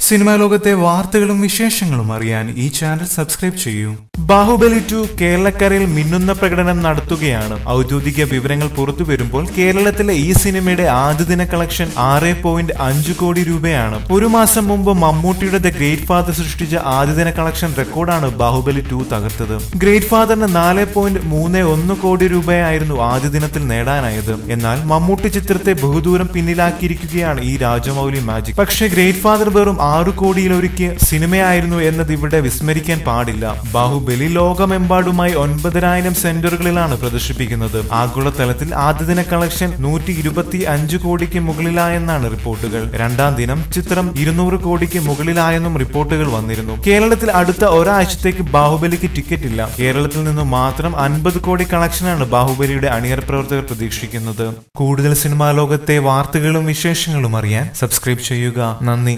Cinema ലോകത്തെ വാർത്തകളും വിശേഷങ്ങളും അറിയാൻ ഈ ചാനൽ സബ്സ്ക്രൈബ് ചെയ്യൂ. ബാഹുബലി 2 കേരളക്കരയിൽ മിന്നുന്ന പ്രകടനം നടത്തുകയാണ്. ഔദ്യോഗിക വിവരങ്ങൾ പുറത്തു വരുമ്പോൾ കേരളത്തിലെ ഈ സിനിമയുടെ ആദ്യ ദിന കളക്ഷൻ 6.5 കോടി രൂപയാണ്. ഒരു മാസം മുമ്പ് മമ്മൂട്ടിയുടെ ദ ഗ്രേറ്റ് ഫാദർ സൃഷ്ടിച്ച ആദ്യ ദിന കളക്ഷൻ റെക്കോർഡാണ് ബാഹുബലി 2 തകർത്തത്. ഗ്രേറ്റ് ഫാദറിന് 4.31 കോടി രൂപയായിരുന്നു ആദ്യ ദിനത്തിൽ നേടാനായത്. എന്നാൽ മമ്മൂട്ടി ചിത്രത്തെ ബഹുദൂരം പിന്നിലാക്കിയിരിക്കുകയാണ് ഈ രാജമൗലി മാജിക്. പക്ഷേ ഗ്രേറ്റ് ഫാദർ വെറും 6 കോടിയിലൊരുക്കിയ സിനിമയായിരുന്നു എന്നത് ഇവിടെ വിസ്മരിക്കാൻ പാടില്ല. ബാഹുബലി ലോകമെമ്പാടുമായി 9,000 സെന്ററുകളിലാണ് പ്രദർശിപ്പിക്കുന്നത്. ആഗോളതലത്തിൽ ആദ്യ ദിന കളക്ഷൻ 125 കോടിക്ക് മുകളിലായെന്നാണ് റിപ്പോർട്ടുകൾ. രണ്ടാം ദിനം ചിത്രം 200 കോടിക്ക് മുകളിലായെന്നും റിപ്പോർട്ടുകൾ വന്നിരുന്നു. കേരളത്തിൽ അടുത്ത ഒരാഴ്ചത്തേക്ക് ബാഹുബലിക്ക് ടിക്കറ്റ് ഇല്ല. കേരളത്തിൽ നിന്ന് മാത്രം 50 കോടി കളക്ഷനാണ് ബാഹുബലിയുടെ അണിയർ പ്രവർത്തകർ പ്രതീക്ഷിക്കുന്നത്. കൂടുതൽ സിനിമാ ലോകത്തെ വാർത്തകളും വിശേഷങ്ങളും അറിയാൻ സബ്സ്ക്രൈബ് ചെയ്യുക. നന്ദി.